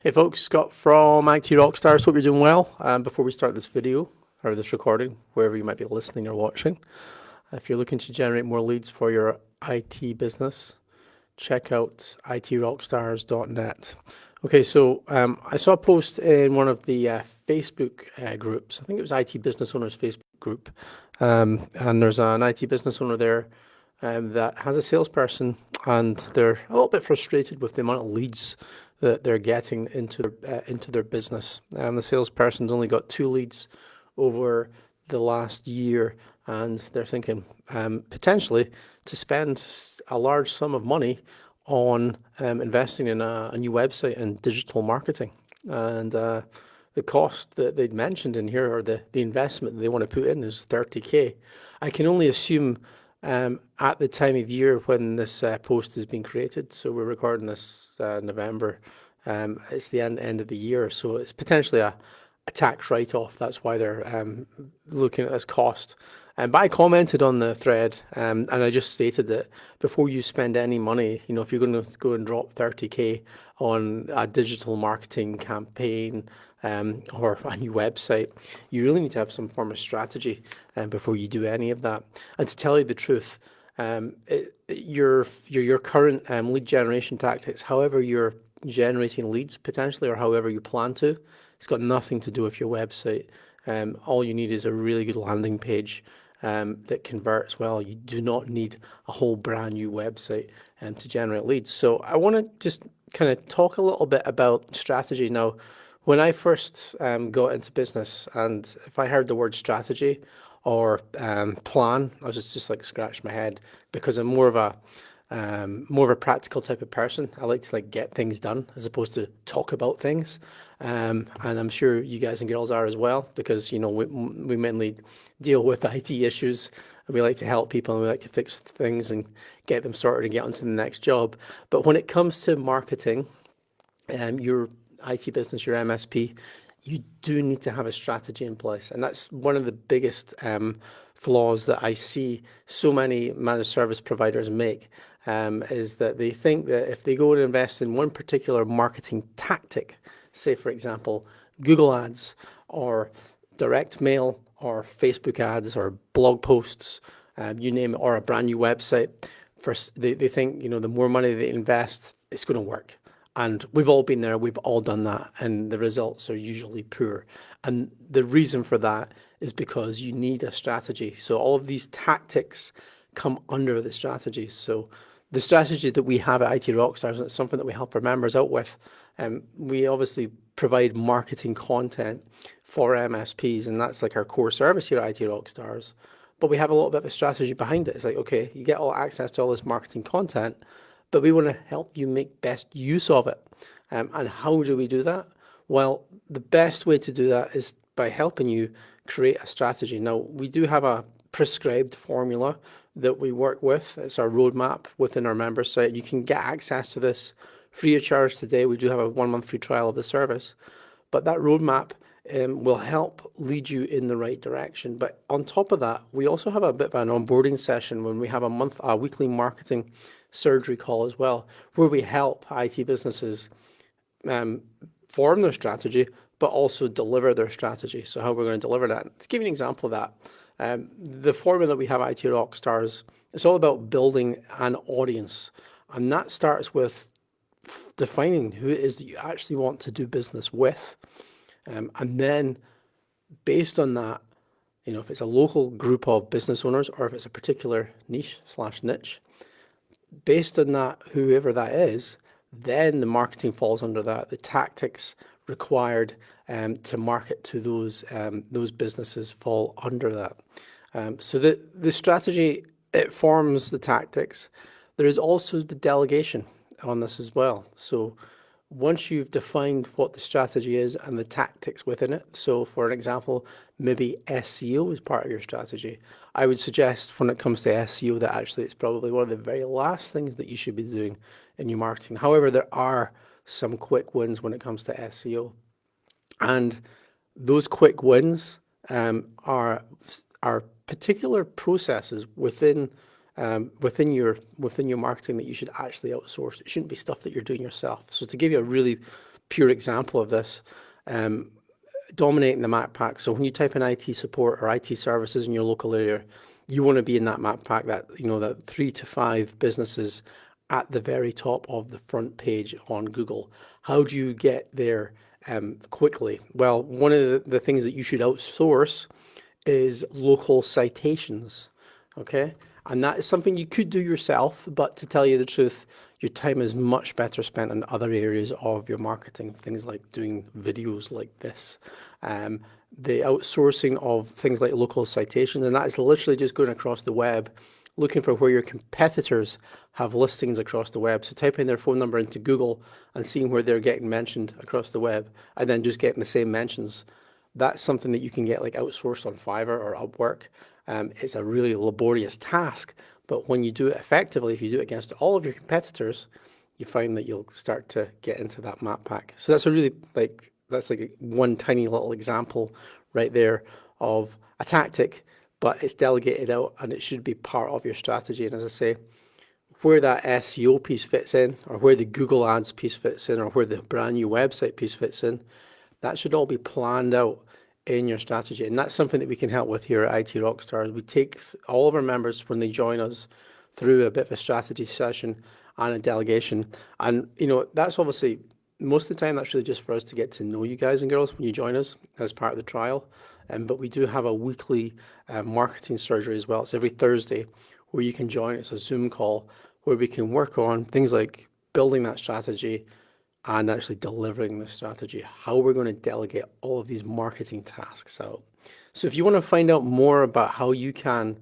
Hey folks, Scott from IT Rockstars. Hope you're doing well. Before we start this video or this recording, wherever you might be listening or watching, if you're looking to generate more leads for your IT business, check out itrockstars.net. Okay, so I saw a post in one of the Facebook groups. I think it was IT Business Owners Facebook group, and there's an IT business owner there that has a salesperson, and they're a little bit frustrated with the amount of leads that they're getting into their business. The salesperson's only got 2 leads over the last year, and they're thinking potentially to spend a large sum of money on investing in a new website and digital marketing. And the cost that they'd mentioned in here, or the investment that they want to put in, is 30K. I can only assume at the time of year when this post has been created, so we're recording this November, it's the end of the year, so it's potentially a tax write-off. That's why they're looking at this cost. But I commented on the thread, and I just stated that before you spend any money, if you're going to go and drop 30K on a digital marketing campaign or a new website, you really need to have some form of strategy before you do any of that. And to tell you the truth, your current lead generation tactics, however you're generating leads potentially, or however you plan to, it's got nothing to do with your website. All you need is a really good landing page that converts well. You do not need a whole brand new website to generate leads. So I want to just kind of talk a little bit about strategy. Now, when I first got into business, and if I heard the word strategy or plan, I was just like scratch my head, because I'm more of a practical type of person. I like to get things done as opposed to talk about things. And I'm sure you guys and girls are as well, because we mainly deal with IT issues, and we like to help people, and we like to fix things and get them sorted and get onto the next job. But when it comes to marketing, your IT business, your MSP, you do need to have a strategy in place, and that's one of the biggest flaws that I see so many managed service providers make. Is that they think that if they go and invest in one particular marketing tactic, say for example, Google ads or direct mail or Facebook ads or blog posts, you name it, or a brand new website, first they think the more money they invest, it's going to work. And we've all been there, we've all done that, and the results are usually poor. And the reason for that is because you need a strategy. So all of these tactics come under the strategy. So the strategy that we have at IT Rockstars, and it's something that we help our members out with, we obviously provide marketing content for MSPs, and that's like our core service here at IT Rockstars. But we have a little bit of a strategy behind it. It's like, okay, you get all access to all this marketing content, but we want to help you make best use of it. And how do we do that? Well, the best way to do that is by helping you create a strategy. Now, we do have a prescribed formula that we work with. It's our roadmap within our members site. You can get access to this free of charge today. We do have a 1-month free trial of the service, but that roadmap will help lead you in the right direction. But on top of that, we also have a bit of an onboarding session when we have a weekly marketing surgery call as well, where we help IT businesses form their strategy, but also deliver their strategy. So how we're going to deliver that. To give you an example of that, the formula that we have at IT Rockstars, it's all about building an audience. And that starts with defining who it is that you actually want to do business with. And then based on that, if it's a local group of business owners, or if it's a particular niche, based on that, whoever that is, then the marketing falls under that. The tactics required to market to those businesses fall under that. So the strategy, it forms the tactics. There is also the delegation on this as well. So once you've defined what the strategy is and the tactics within it, so for an example, maybe SEO is part of your strategy, I would suggest when it comes to SEO that actually it's probably one of the very last things that you should be doing in your marketing. However, there are some quick wins when it comes to SEO. And those quick wins are particular processes within your marketing that you should actually outsource. It shouldn't be stuff that you're doing yourself. So to give you a really pure example of this. Dominating the map pack. So when you type in IT support or IT services in your local area, you want to be in that map pack, that, you know, that 3 to 5 businesses at the very top of the front page on Google. How do you get there quickly? Well, one of the things that you should outsource is local citations. Okay. And that is something you could do yourself, but to tell you the truth, your time is much better spent in other areas of your marketing, things like doing videos like this. The outsourcing of things like local citations, and that is literally just going across the web, looking for where your competitors have listings across the web. So typing their phone number into Google and seeing where they're getting mentioned across the web, and then just getting the same mentions. That's something that you can get like outsourced on Fiverr or Upwork. It's a really laborious task, but when you do it effectively, if you do it against all of your competitors, you find that you'll start to get into that map pack. So that's a really that's like one tiny little example right there of a tactic, but it's delegated out and it should be part of your strategy. And as I say, where that SEO piece fits in, or where the Google Ads piece fits in, or where the brand new website piece fits in, that should all be planned out in your strategy. And that's something that we can help with here at IT Rockstars. We take all of our members when they join us through a bit of a strategy session and a delegation. And, you know, that's obviously, most of the time, that's really just for us to get to know you guys and girls when you join us as part of the trial. But we do have a weekly marketing surgery as well. It's every Thursday where you can join. It's a Zoom call where we can work on things like building that strategy and actually delivering the strategy, how we're going to delegate all of these marketing tasks out. So if you want to find out more about how you can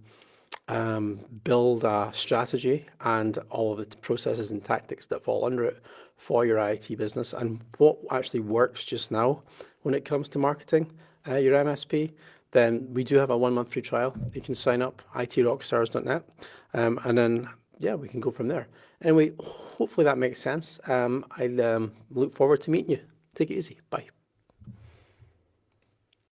build a strategy and all of the processes and tactics that fall under it for your IT business and what actually works just now when it comes to marketing your MSP, then we do have a 1 month free trial. You can sign up, itrockstars.net, and then, yeah, we can go from there. Anyway, hopefully that makes sense. I look forward to meeting you. Take it easy. Bye.